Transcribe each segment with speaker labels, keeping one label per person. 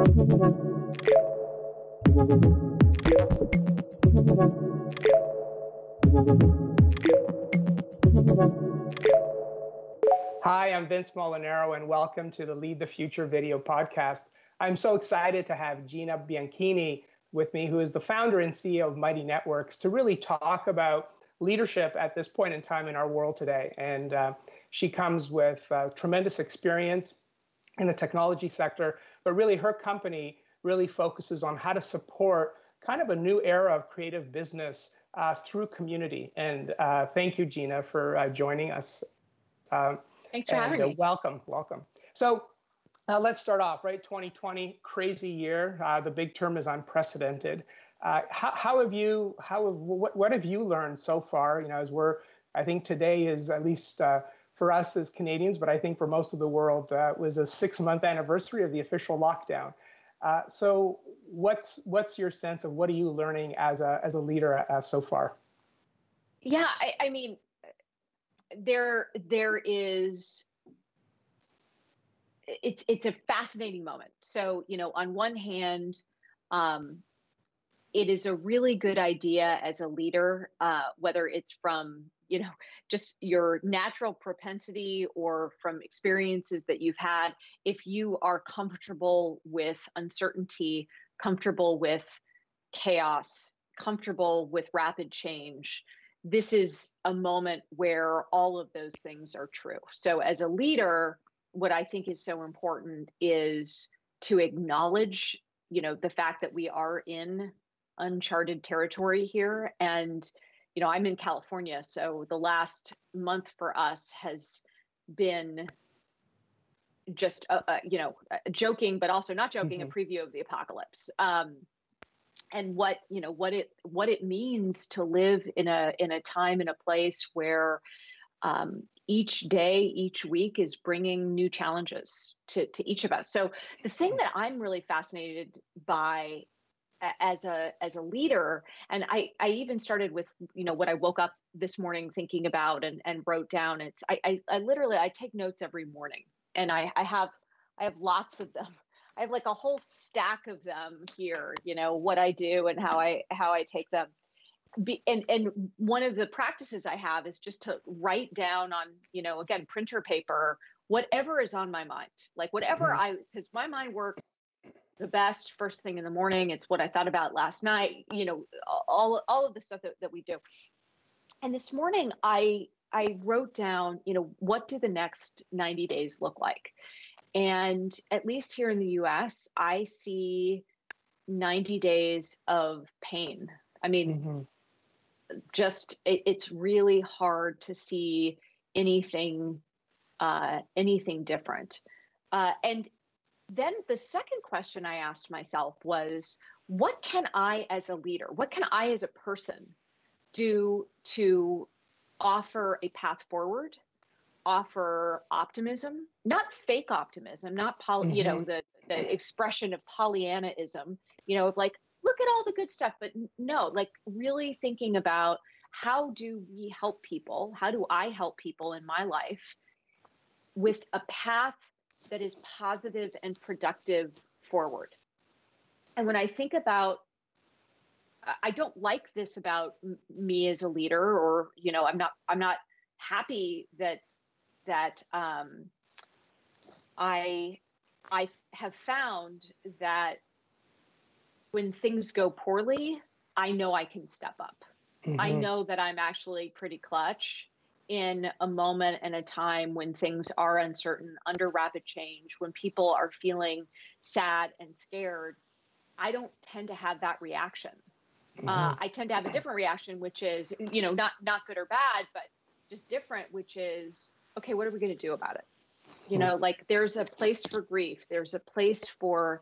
Speaker 1: Hi, I'm Vince Molinaro, and welcome to the Lead the Future video podcast. I'm so excited to have Gina Bianchini with me, who is the founder and CEO of Mighty Networks, to really talk about leadership at this point in time in our world today. And she comes with tremendous experience in the technology sector, but really her company really focuses on how to support kind of a new era of creative business through community. And thank you, Gina, for joining us.
Speaker 2: Thanks for having me.
Speaker 1: Welcome. So let's start off, right? 2020, crazy year. The big term is unprecedented. What have you learned so far? You know, I think today is, at least for us as Canadians, but I think for most of the world, was a 6-month anniversary of the official lockdown. So what's your sense of what are you learning as a leader so far?
Speaker 2: Yeah, I mean, there is, it's a fascinating moment. So, you know, on one hand, it is a really good idea as a leader, whether it's from, you know, just your natural propensity or from experiences that you've had, if you are comfortable with uncertainty, comfortable with chaos, comfortable with rapid change, this is a moment where all of those things are true. So as a leader, what I think is so important is to acknowledge, you know, the fact that we are in uncharted territory here. And, you know, I'm in California, so the last month for us has been just, you know, joking, but also not joking, a preview of the apocalypse. And what it means to live in a time and a place where each day, each week is bringing new challenges to each of us. So the thing that I'm really fascinated by as a leader, and I even started with, you know, what I woke up this morning thinking about and wrote down. It's I literally take notes every morning, and I have lots of them. I have like a whole stack of them here, you know, what I do and how I take them. And one of the practices I have is just to write down on, you know, again, printer paper, whatever is on my mind, like whatever because my mind works the best first thing in the morning. It's what I thought about last night, you know, all of the stuff that we do. And this morning I wrote down, you know, what do the next 90 days look like? And at least here in the US, I see 90 days of pain. I mean, just it's really hard to see anything different. And then the second question I asked myself was, what can I as a leader, what can I as a person do to offer a path forward, offer optimism, not fake optimism, not you know, the expression of Pollyannaism, you know, of like, look at all the good stuff, but no, like really thinking about how do we help people? How do I help people in my life with a path that is positive and productive forward? And when I think about, I don't like this about me as a leader, or, you know, I'm not happy that I have found that when things go poorly, I know I can step up. I know that I'm actually pretty clutch in a moment and a time when things are uncertain, under rapid change, when people are feeling sad and scared. I don't tend to have that reaction. I tend to have a different reaction, which is, you know, not good or bad, but just different, which is, okay, what are we going to do about it? You know, like there's a place for grief. There's a place for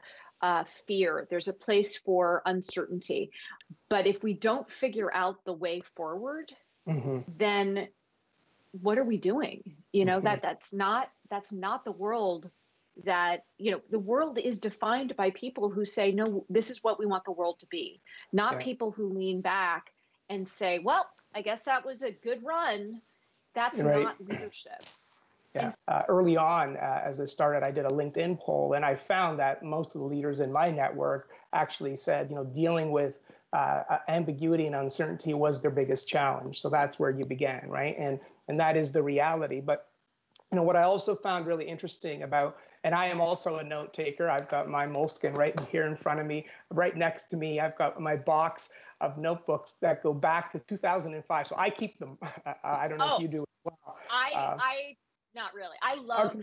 Speaker 2: fear. There's a place for uncertainty. But if we don't figure out the way forward, then what are we doing? You know, that's not the world that, you know, the world is defined by people who say, no, this is what we want the world to be, not people who lean back and say, well, I guess that was a good run. That's not leadership.
Speaker 1: Yeah. Early on, as this started, I did a LinkedIn poll, and I found that most of the leaders in my network actually said, dealing with ambiguity and uncertainty was their biggest challenge. So that's where you began, right? And that is the reality. But what I also found really interesting about, and I am also a note taker. I've got my Moleskine right here in front of me. Right next to me, I've got my box of notebooks that go back to 2005. So I keep them. I don't know if you do as well.
Speaker 2: I not really. I love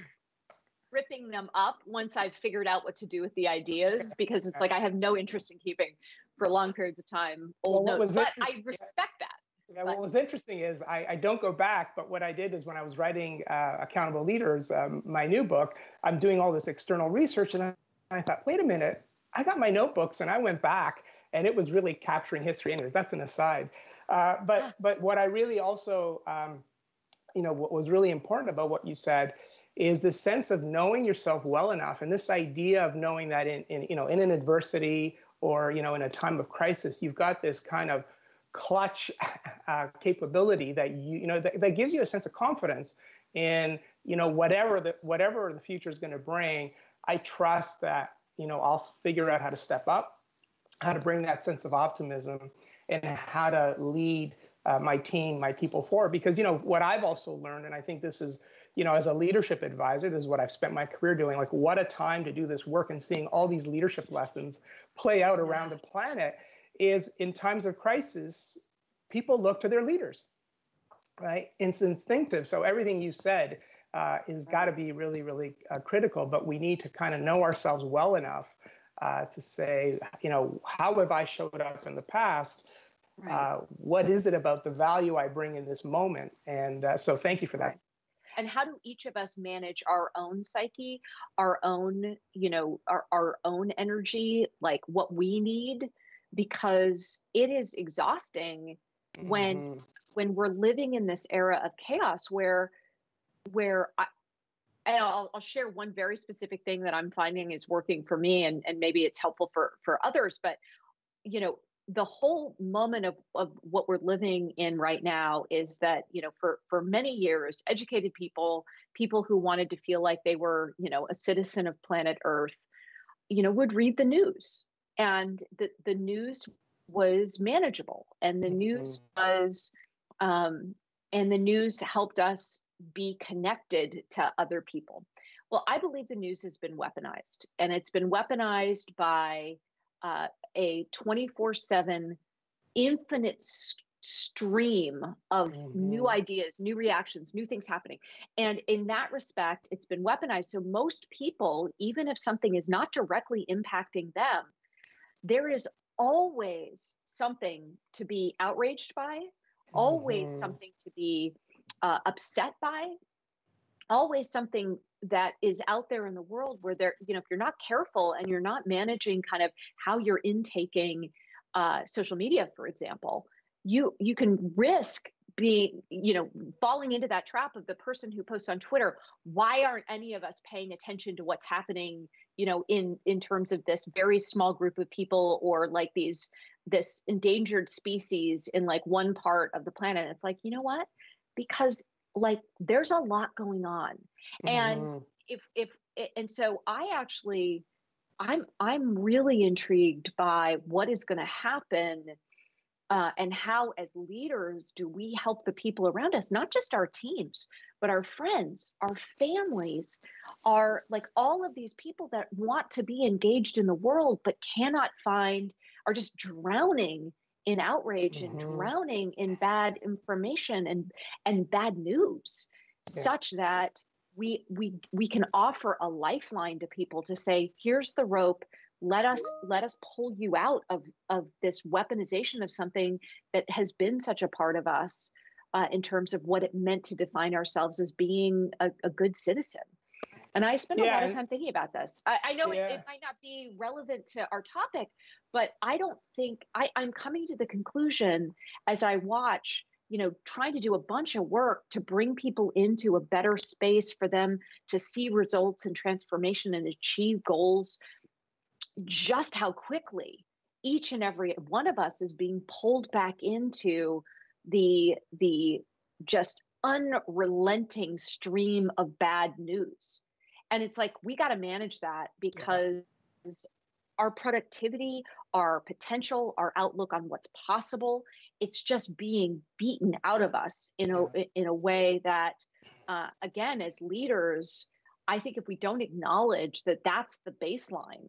Speaker 2: ripping them up once I've figured out what to do with the ideas, because it's like I have no interest in keeping for long periods of time old notes. But I respect that.
Speaker 1: Yeah, what was interesting is I don't go back, but what I did is when I was writing Accountable Leaders, my new book, I'm doing all this external research, and I thought, wait a minute, I got my notebooks, and I went back, and it was really capturing history. Anyways, that's an aside. But what I really also, what was really important about what you said is the sense of knowing yourself well enough, and this idea of knowing that in an adversity or in a time of crisis, you've got this kind of clutch capability that that gives you a sense of confidence in whatever the future is going to bring. I trust that I'll figure out how to step up, how to bring that sense of optimism, and how to lead my team, my people forward. Because what I've also learned, and I think this is as a leadership advisor, this is what I've spent my career doing. Like, what a time to do this work and seeing all these leadership lessons play out around the planet. Is in times of crisis, people look to their leaders, right? It's instinctive. So everything you said is got to be really, really critical. But we need to kind of know ourselves well enough to say, how have I showed up in the past? Right. What is it about the value I bring in this moment? And so thank you for that.
Speaker 2: Right. And how do each of us manage our own psyche, our own, our own energy, like what we need? Because it is exhausting when we're living in this era of chaos where I'll share one very specific thing that I'm finding is working for me, and maybe it's helpful for others, but the whole moment of what we're living in right now is that, for many years, educated people who wanted to feel like they were, a citizen of planet Earth, would read the news. And the news was manageable, and the news was, and the news helped us be connected to other people. Well, I believe the news has been weaponized, and it's been weaponized by a 24/7 infinite stream of new ideas, new reactions, new things happening. And in that respect, it's been weaponized. So most people, even if something is not directly impacting them, there is always something to be outraged by, always something to be upset by, always something that is out there in the world where if you're not careful and you're not managing kind of how you're intaking social media, for example, you can risk being, falling into that trap of the person who posts on Twitter. Why aren't any of us paying attention to what's happening, in terms of this very small group of people, or like this endangered species in like one part of the planet? It's like, you know what? Because like there's a lot going on. And and so I'm really intrigued by what is going to happen, and how, as leaders, do we help the people around us, not just our teams, but our friends, our families, our, like, all of these people that want to be engaged in the world, but cannot find, are just drowning in outrage and drowning in bad information and bad news, such that we can offer a lifeline to people to say, here's the rope. Let us pull you out of this weaponization of something that has been such a part of us, in terms of what it meant to define ourselves as being a good citizen. And I spent a lot of time thinking about this. I know it might not be relevant to our topic, but I don't think I'm coming to the conclusion as I watch, trying to do a bunch of work to bring people into a better space for them to see results and transformation and achieve goals, just how quickly each and every one of us is being pulled back into the just unrelenting stream of bad news. And it's like, we got to manage that, because our productivity, our potential, our outlook on what's possible, it's just being beaten out of us in a way that, again, as leaders, I think if we don't acknowledge that that's the baseline,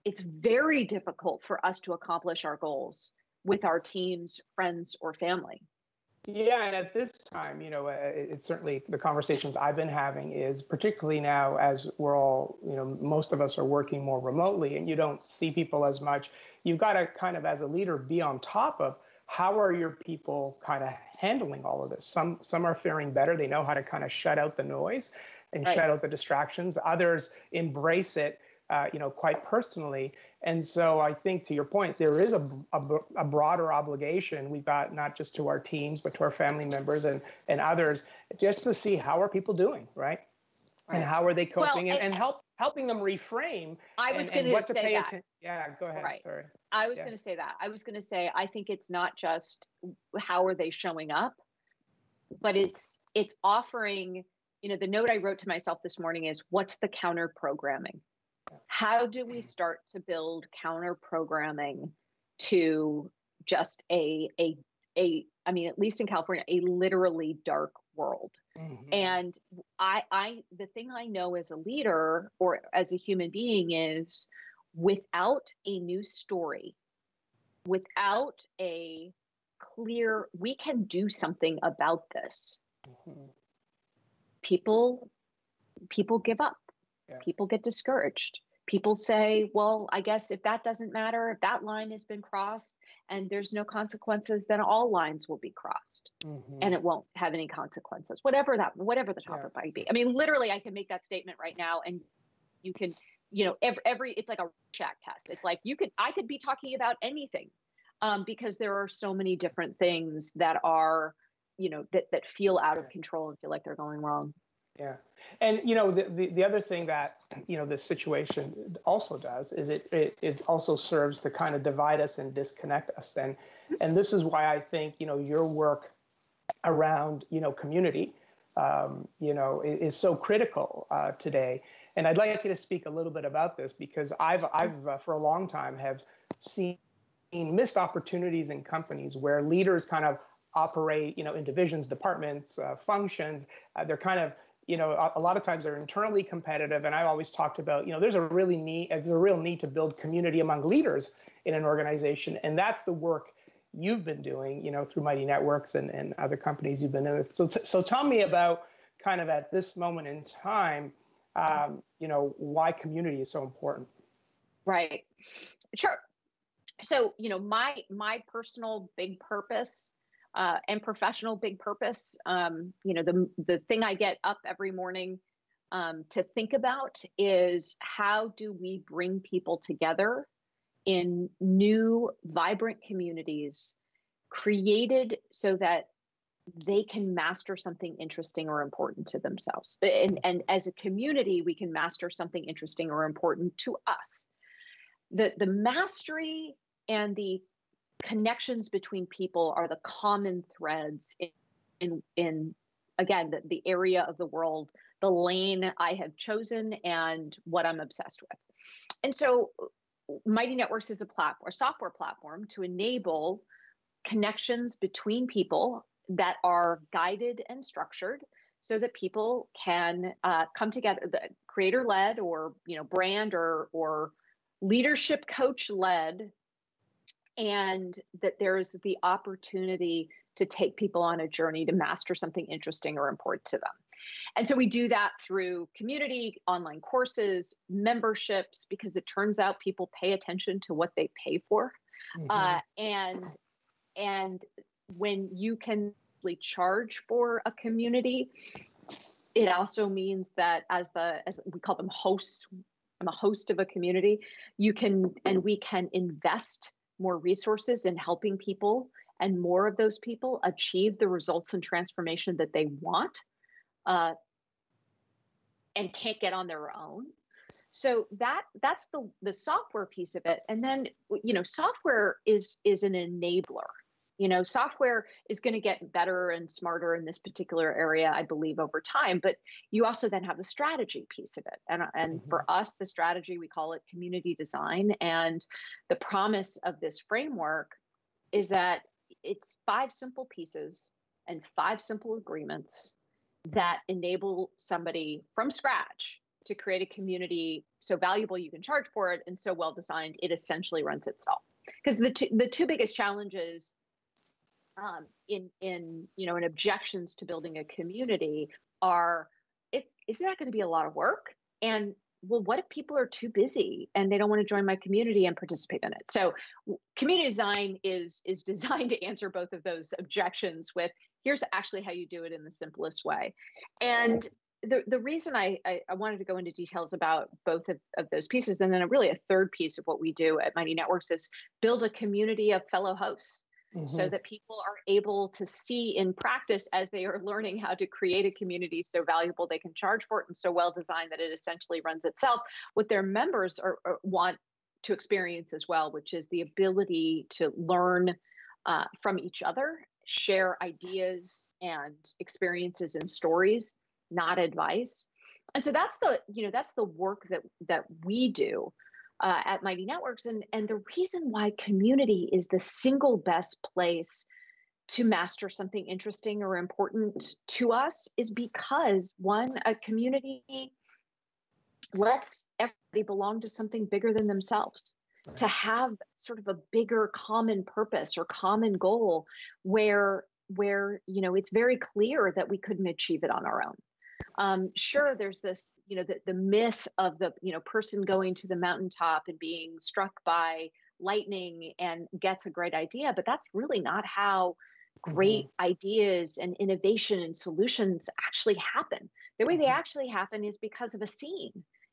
Speaker 2: it's very difficult for us to accomplish our goals with our teams, friends, or family.
Speaker 1: Yeah, and at this time, it's certainly the conversations I've been having is, particularly now as we're all, most of us are working more remotely and you don't see people as much, you've got to kind of, as a leader, be on top of how are your people kind of handling all of this. Some are faring better. They know how to kind of shut out the noise and shut out the distractions. Others embrace it, quite personally. And so I think, to your point, there is a broader obligation we've got, not just to our teams, but to our family members and others, just to see how are people doing, right? And how are they coping, and helping them reframe.
Speaker 2: I was going to say that.
Speaker 1: Yeah, go ahead.
Speaker 2: Right.
Speaker 1: Sorry.
Speaker 2: I was going to say that. I was going to say, I think it's not just how are they showing up, but it's offering, the note I wrote to myself this morning is, what's the counter programming? How do we start to build counter programming to just I mean, at least in California, a literally dark world? Mm-hmm. And the thing I know as a leader or as a human being is, without a news story, without a clear, we can do something about this. Mm-hmm. People give up. Yeah. People get discouraged. People say, well, I guess if that doesn't matter, if that line has been crossed and there's no consequences, then all lines will be crossed. Mm-hmm. And it won't have any consequences, whatever the topic might be. I mean, literally, I can make that statement right now, and you can, every it's like a Rorschach test. It's like I could be talking about anything, because there are so many different things that are, that feel out of control and feel like they're going wrong.
Speaker 1: Yeah. And, the other thing that, this situation also does is it also serves to kind of divide us and disconnect us. And this is why I think, your work around, community, is so critical today. And I'd like you to speak a little bit about this, because I've for a long time have seen missed opportunities in companies where leaders kind of operate, in divisions, departments, functions. They're kind of, a lot of times they're internally competitive. And I always talked about, there's a real need to build community among leaders in an organization. And that's the work you've been doing, through Mighty Networks and other companies you've been in with. So tell me about, kind of at this moment in time, why community is so important. Right.
Speaker 2: Sure. So, my personal big purpose and professional big purpose, the thing I get up every morning to think about is, how do we bring people together in new, vibrant communities created so that they can master something interesting or important to themselves. And as a community, we can master something interesting or important to us. The mastery and the connections between people are the common threads in again, the area of the world, the lane I have chosen, and what I'm obsessed with. And so Mighty Networks is a software platform to enable connections between people that are guided and structured so that people can come together, the creator-led or brand or leadership coach-led, and that there's the opportunity to take people on a journey to master something interesting or important to them. And so we do that through community, online courses, memberships, because it turns out people pay attention to what they pay for. Mm-hmm. And when you can charge for a community, it also means that as we call them hosts, I'm a host of a community, we can invest more resources in helping people, and more of those people achieve the results and transformation that they want and can't get on their own. So that's the software piece of it. And then, software is an enabler. Software is going to get better and smarter in this particular area, I believe, over time. But you also then have the strategy piece of it. And for us, the strategy, we call it community design. And the promise of this framework is that it's 5 simple pieces and 5 simple agreements that enable somebody from scratch to create a community so valuable you can charge for it, and so well designed it essentially runs itself. Because the two biggest challenges in objections to building a community are, isn't that going to be a lot of work? And well, what if people are too busy and they don't want to join my community and participate in it? So community design is designed to answer both of those objections with, here's actually how you do it in the simplest way. And the reason I wanted to go into details about both of those pieces, and then really a third piece of what we do at Mighty Networks, is build a community of fellow hosts. So that people are able to see in practice, as they are learning how to create a community so valuable they can charge for it and so well designed that it essentially runs itself, what their members want to experience as well, which is the ability to learn from each other, share ideas and experiences and stories, not advice. And so that's the work that we do at Mighty Networks. And the reason why community is the single best place to master something interesting or important to us is because, one, a community lets everybody belong to something bigger than themselves, right, to have sort of a bigger common purpose or common goal where it's very clear that we couldn't achieve it on our own. Sure, there's this, the myth of the, person going to the mountaintop and being struck by lightning and gets a great idea, but that's really not how great ideas and innovation and solutions actually happen. The way they actually happen is because of a scene.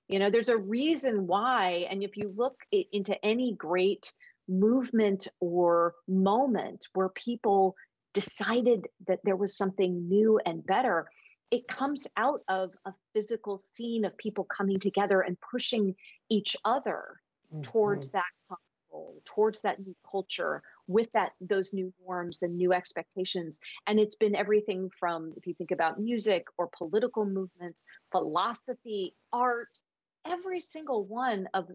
Speaker 2: There's a reason why, and if you look into any great movement or moment where people decided that there was something new and better, it comes out of a physical scene of people coming together and pushing each other towards that common goal, towards that new culture, with those new norms and new expectations. And it's been everything from, if you think about music or political movements, philosophy, art, every single one of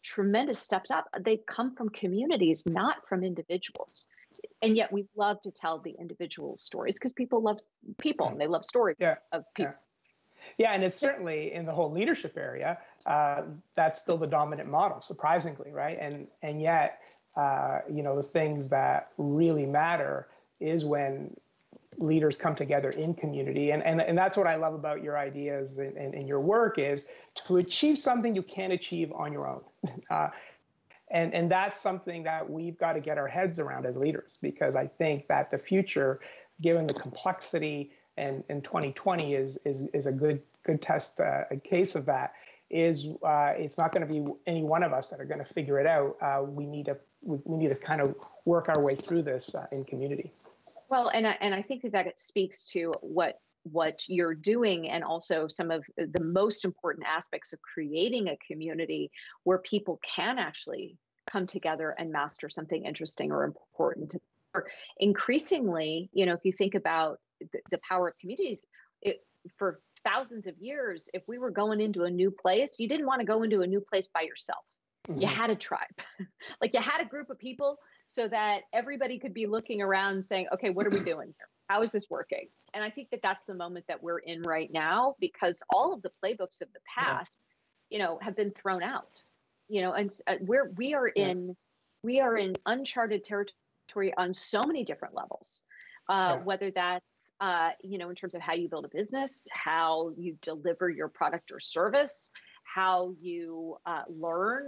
Speaker 2: tremendous steps up, they come from communities, not from individuals. And yet we love to tell the individual stories because people love people and they love stories of people.
Speaker 1: Yeah, and it's certainly in the whole leadership area, that's still the dominant model, surprisingly, right? And yet, the things that really matter is when leaders come together in community. And that's what I love about your ideas and your work, is to achieve something you can't achieve on your own. And that's something that we've got to get our heads around as leaders, because I think that the future, given the complexity, and 2020 is a good test case of that, is it's not going to be any one of us that are going to figure it out. We need to kind of work our way through this in community.
Speaker 2: Well, and I think that speaks to what you're doing, and also some of the most important aspects of creating a community where people can actually come together and master something interesting or important. Increasingly, if you think about the power of communities, for thousands of years, if we were going into a new place, you didn't want to go into a new place by yourself. You had a tribe, like you had a group of people, so that everybody could be looking around saying, okay, what are we doing here? How is this working? And I think that that's the moment that we're in right now, because all of the playbooks of the past, have been thrown out, and we are in uncharted territory on so many different levels, whether that's, in terms of how you build a business, how you deliver your product or service, how you learn,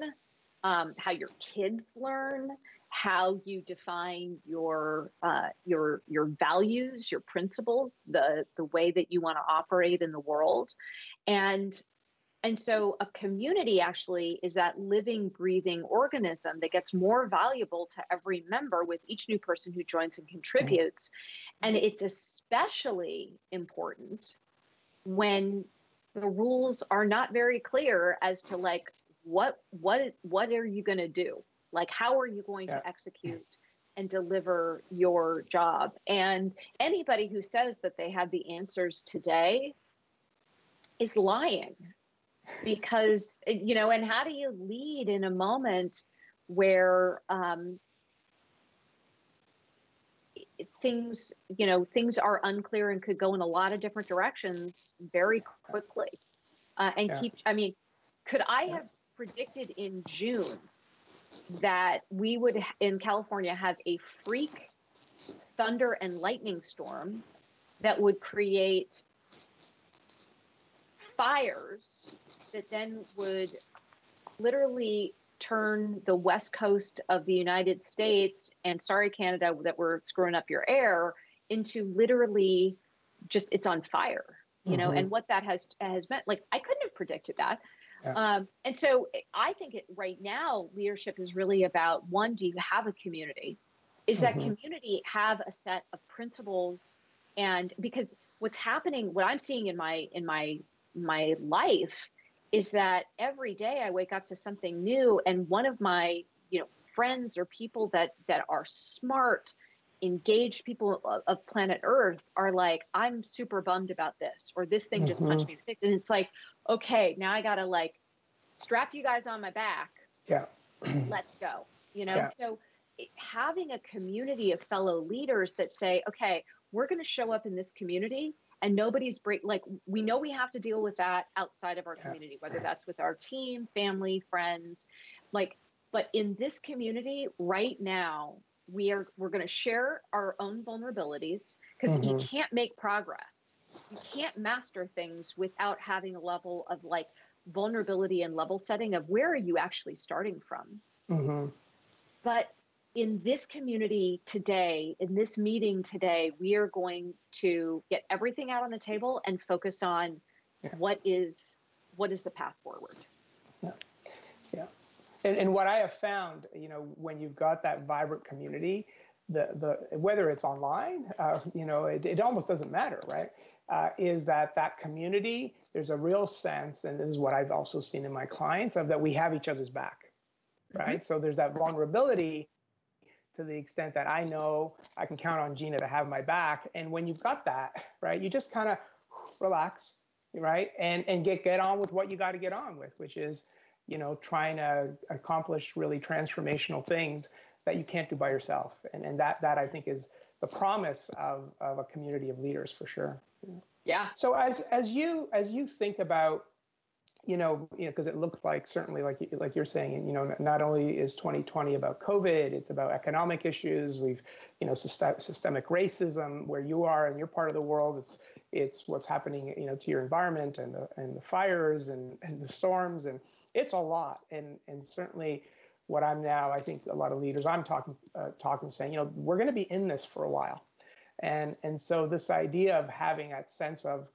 Speaker 2: how your kids learn, how you define your values, your principles, the way that you want to operate in the world. And so a community actually is that living, breathing organism that gets more valuable to every member with each new person who joins and contributes. And it's especially important when the rules are not very clear as to what are you going to do? Like, how are you going to execute and deliver your job. And anybody who says that they have the answers today is lying, because, and how do you lead in a moment where things are unclear and could go in a lot of different directions very quickly? Could I have predicted in June that we would in California have a freak thunder and lightning storm that would create fires that then would literally turn the west coast of the United States, and sorry, Canada, that we're screwing up your air, into literally just, it's on fire, and what that has meant? Like, I couldn't have predicted that. Yeah. And so I think right now, leadership is really about, one, do you have a community? Is that community have a set of principles? And because what's happening, what I'm seeing in my life is that every day I wake up to something new, and one of my friends or people that are smart, engaged people of planet Earth are like, I'm super bummed about this, or this thing just punched me in the face. And it's like, okay, now I gotta like strap you guys on my back. Yeah. Let's go. Yeah. So having a community of fellow leaders that say, okay, we're going to show up in this community, and nobody's we know we have to deal with that outside of our community, whether that's with our team, family, friends, but in this community right now, we're going to share our own vulnerabilities, because you can't make progress. You can't master things without having a level of vulnerability and level setting of where are you actually starting from. But in this community today, in this meeting today, we are going to get everything out on the table and focus on what is the path forward.
Speaker 1: Yeah. And what I have found, when you've got that vibrant community, the whether it's online, it almost doesn't matter, right? Is that community, there's a real sense, and this is what I've also seen in my clients, of that we have each other's back, right? So there's that vulnerability to the extent that I know I can count on Gina to have my back. And when you've got that, right, you just kind of relax, right? And get on with what you got to get on with, which is, trying to accomplish really transformational things that you can't do by yourself. And that I think is the promise of a community of leaders, for sure. Yeah. So as you think about, because it looks like, certainly like you're saying, not only is 2020 about COVID, it's about economic issues. We've, systemic racism where you are in your part of the world. It's what's happening, to your environment, and the fires and the storms, and it's a lot. And certainly what I think a lot of leaders I'm talking saying, we're going to be in this for a while. And so this idea of having that sense of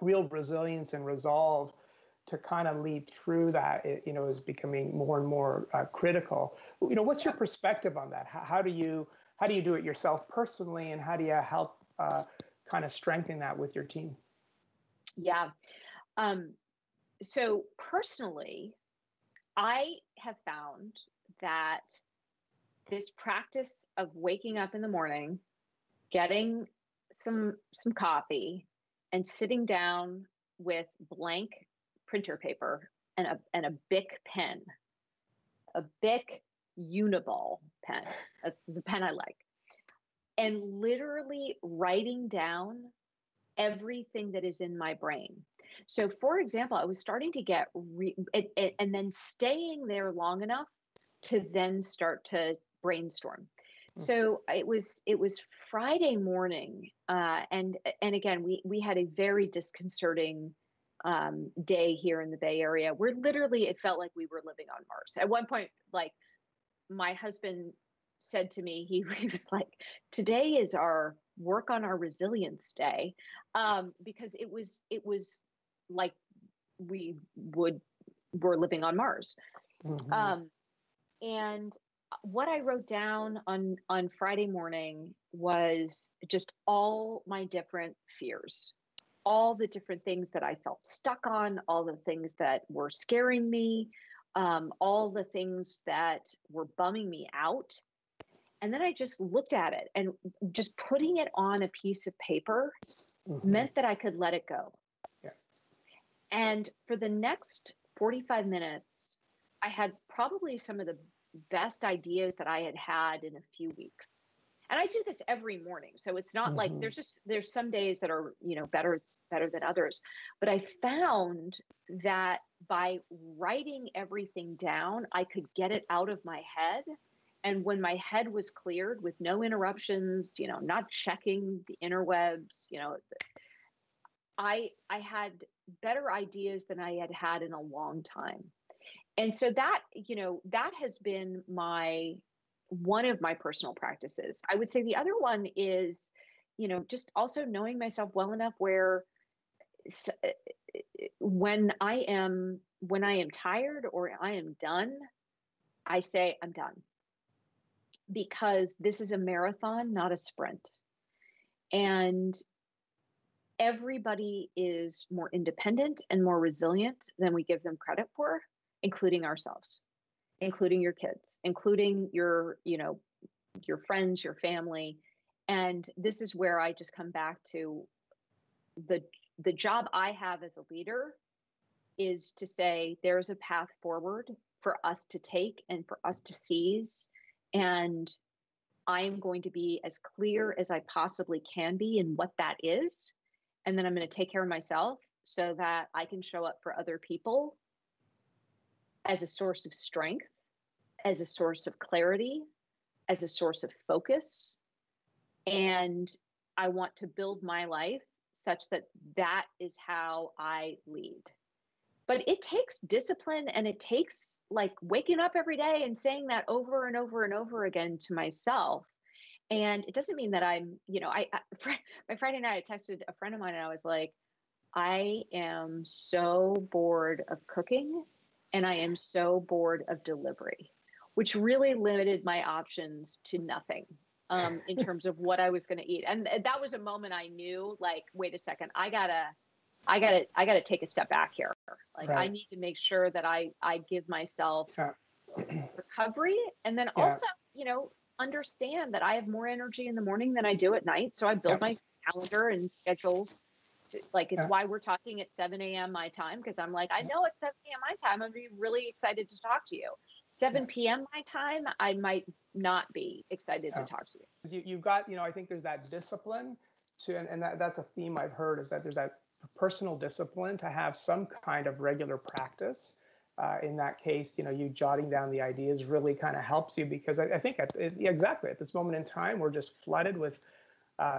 Speaker 1: real resilience and resolve to kind of lead through that, is becoming more and more critical. What's your perspective on that? How do you do it yourself personally, and how do you help kind of strengthen that with your team?
Speaker 2: Yeah. So personally, I have found that this practice of waking up in the morning, getting some coffee, and sitting down with blank printer paper and a Bic pen, a Bic Uniball pen. That's the pen I like. And literally writing down everything that is in my brain. So for example, I was starting to get, and then staying there long enough to then start to brainstorm. So it was Friday morning, and again, we had a very disconcerting day here in the Bay Area, where literally it felt like we were living on Mars. At one point, my husband said to me, he was like, "Today is our work on our resilience day," because it was like we're living on Mars. And what I wrote down on Friday morning was just all my different fears, all the different things that I felt stuck on, all the things that were scaring me, all the things that were bumming me out. And then I just looked at it, and just putting it on a piece of paper
Speaker 1: Mm-hmm.
Speaker 2: meant that I could let it go.
Speaker 1: Yeah.
Speaker 2: And for the next 45 minutes, I had probably some of the best ideas that I had had in a few weeks. And I do this every morning. So it's not like there's some days that are, better than others. But I found that by writing everything down, I could get it out of my head. And when my head was cleared with no interruptions, not checking the interwebs, I had better ideas than I had had in a long time. And so that, that has been one of my personal practices. I would say the other one is, just also knowing myself well enough where when I am tired or I am done, I say I'm done, because this is a marathon, not a sprint. And everybody is more independent and more resilient than we give them credit for, including ourselves, including your kids, including your friends, your family. And this is where I just come back to the job I have as a leader is to say there's a path forward for us to take and for us to seize. And I'm going to be as clear as I possibly can be in what that is. And then I'm going to take care of myself so that I can show up for other people as a source of strength, as a source of clarity, as a source of focus. And I want to build my life such that that is how I lead. But it takes discipline, and it takes like waking up every day and saying that over and over and over again to myself. And it doesn't mean that I'm, my Friday night, I texted a friend of mine and I was like, I am so bored of cooking and I am so bored of delivery, which really limited my options to nothing in terms of what I was going to eat. And that was a moment I knew, like, wait a second, I gotta take a step back here. Like, right. I need to make sure that I give myself recovery, and then also, understand that I have more energy in the morning than I do at night. So I build my calendar and schedule it's why we're talking at 7 a.m. my time, because I'm like, I know at 7 a.m. my time, I'm gonna be really excited to talk to you. 7 p.m. my time, I might not be excited to talk to you.
Speaker 1: You've got, I think there's that discipline to, and that's a theme I've heard, is that there's that personal discipline to have some kind of regular practice. In that case, you jotting down the ideas really kind of helps you, because I think exactly at this moment in time, we're just flooded with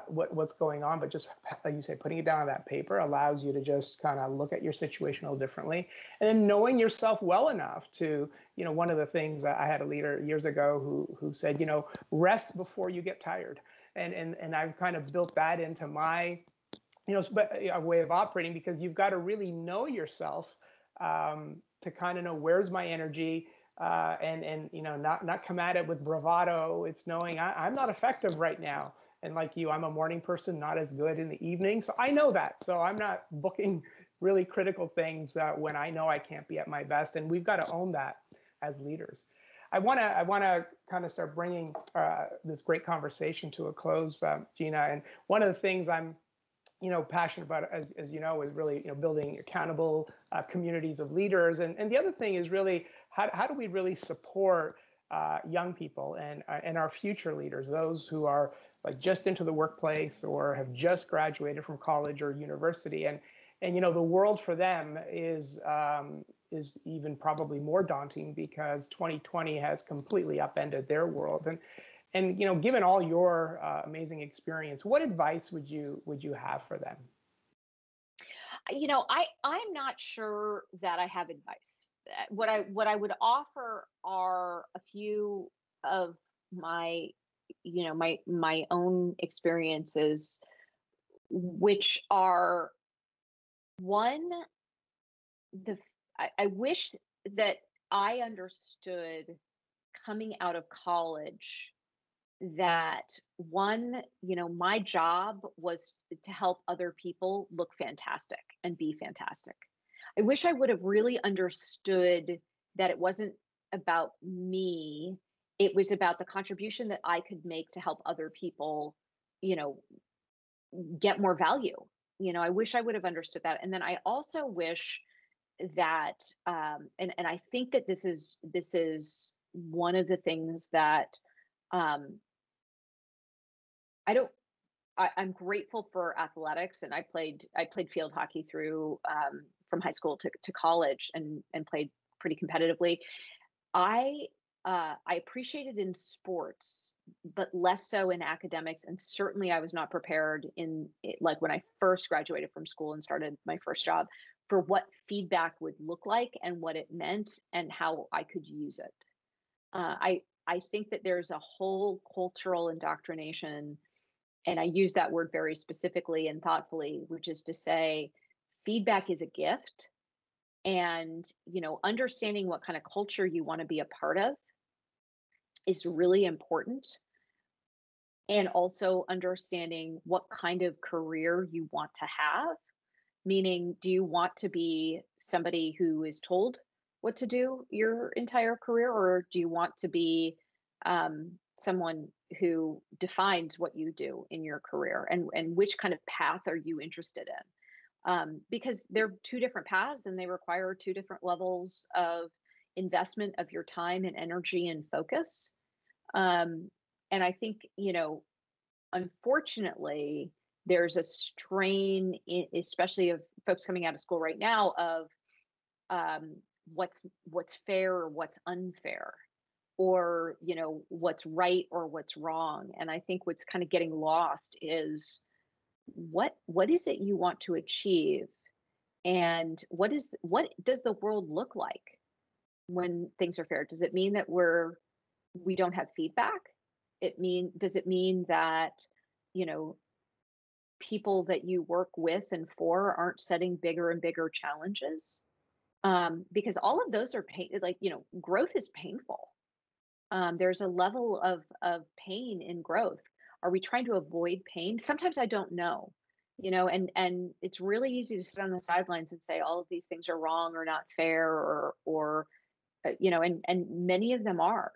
Speaker 1: what's going on, but just like you say, putting it down on that paper allows you to just kind of look at your situation a little differently, and then knowing yourself well enough to, one of the things I had a leader years ago who said, rest before you get tired, and I've kind of built that into my, a way of operating, because you've got to really know yourself to kind of know where's my energy. And not come at it with bravado. It's knowing I'm not effective right now. And like you, I'm a morning person, not as good in the evening. So I know that. So I'm not booking really critical things when I know I can't be at my best. And we've got to own that as leaders. I want to kind of start bringing this great conversation to a close, Gina. And one of the things I'm passionate about, as you know, is really, building accountable communities of leaders. And the other thing is really, how do we really support young people and our future leaders, those who are like just into the workplace or have just graduated from college or university, and the world for them is even probably more daunting, because 2020 has completely upended their world. And given all your amazing experience, what advice would you have for them?
Speaker 2: I'm not sure that I have advice. What I would offer are a few of my my own experiences, which are, one, I wish that I understood coming out of college that, one, my job was to help other people look fantastic and be fantastic. I wish I would have really understood that it wasn't about me it was about the contribution that I could make to help other people, you know, get more value. I wish I would have understood that. And then I also wish that, and I think that this is one of the things that, um, I don't. I'm grateful for athletics, and I played field hockey through, from high school to college, and played pretty competitively. I I appreciate it in sports, but less so in academics. And certainly, I was not prepared like when I first graduated from school and started my first job for what feedback would look like and what it meant and how I could use it. I think that there's a whole cultural indoctrination, and I use that word very specifically and thoughtfully, which is to say, feedback is a gift. And understanding what kind of culture you want to be a part of is really important, and also understanding what kind of career you want to have. Meaning, do you want to be somebody who is told what to do your entire career, or do you want to be, someone who defines what you do in your career, and which kind of path are you interested in? Because they're two different paths, and they require two different levels of investment of your time and energy and focus. Um, and I think, unfortunately, there's a strain, especially of folks coming out of school right now, of, what's fair or what's unfair, or what's right or what's wrong. And I think what's kind of getting lost is what is it you want to achieve, and what does the world look like when things are fair? Does it mean that we don't have feedback? Does it mean that, you know, people that you work with and for aren't setting bigger and bigger challenges? Because all of those are like, growth is painful. There's a level of pain in growth. Are we trying to avoid pain? Sometimes I don't know, and it's really easy to sit on the sidelines and say all of these things are wrong or not fair, or and many of them are.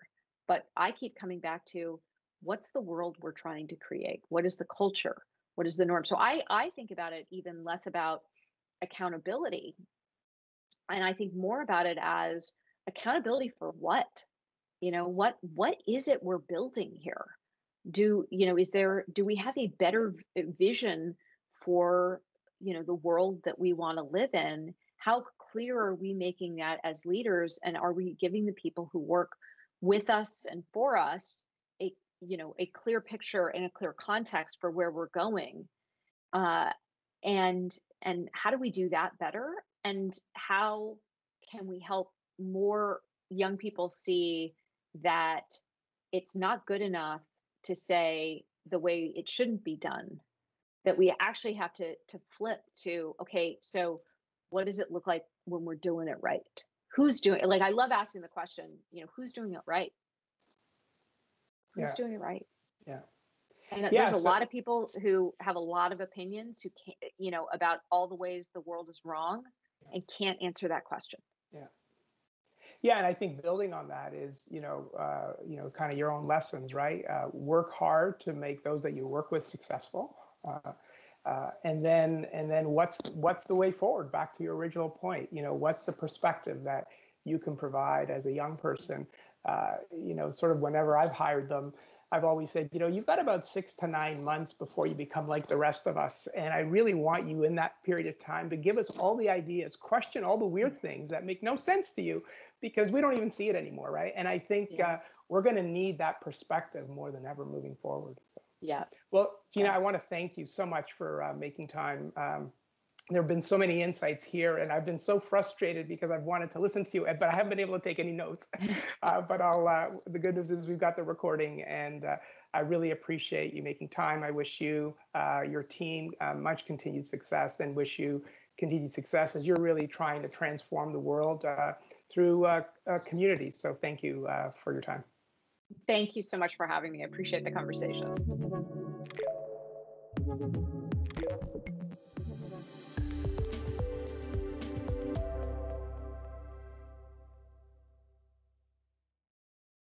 Speaker 2: But I keep coming back to, what's the world we're trying to create? What is the culture? What is the norm? So I think about it even less about accountability, and I think more about it as accountability for what? What is it we're building here? Do we have a better vision for, the world that we want to live in? How clear are we making that as leaders, and are we giving the people who work with us and for us a clear picture and a clear context for where we're going? Uh, and and how do we do that better, and how can we help more young people see that it's not good enough to say the way it shouldn't be done, that we actually have to flip to, okay, so what does it look like when we're doing it right? Who's doing it? Like, I love asking the question, who's doing it right? Who's
Speaker 1: Yeah.
Speaker 2: doing it right?
Speaker 1: Yeah.
Speaker 2: And
Speaker 1: Yeah.
Speaker 2: there's a
Speaker 1: So,
Speaker 2: lot of people who have a lot of opinions, who can't, about all the ways the world is wrong, and can't answer that question.
Speaker 1: yeah. Yeah, and I think building on that is, kind of your own lessons, right? Work hard to make those that you work with successful, and then what's the way forward? Back to your original point, what's the perspective that you can provide as a young person? Sort of whenever I've hired them, I've always said, you've got about 6 to 9 months before you become like the rest of us. And I really want you in that period of time to give us all the ideas, question all the weird things that make no sense to you, because we don't even see it anymore, right? And I think
Speaker 2: Yeah.
Speaker 1: we're going to need that perspective more than ever moving forward. So,
Speaker 2: Yeah.
Speaker 1: well, Gina,
Speaker 2: Yeah.
Speaker 1: I want to thank you so much for making time. There have been so many insights here, and I've been so frustrated because I've wanted to listen to you, but I haven't been able to take any notes. But the good news is we've got the recording, and I really appreciate you making time. I wish you, your team, much continued success, and wish you continued success as you're really trying to transform the world through communities. So thank you for your time.
Speaker 2: Thank you so much for having me. I appreciate the conversation.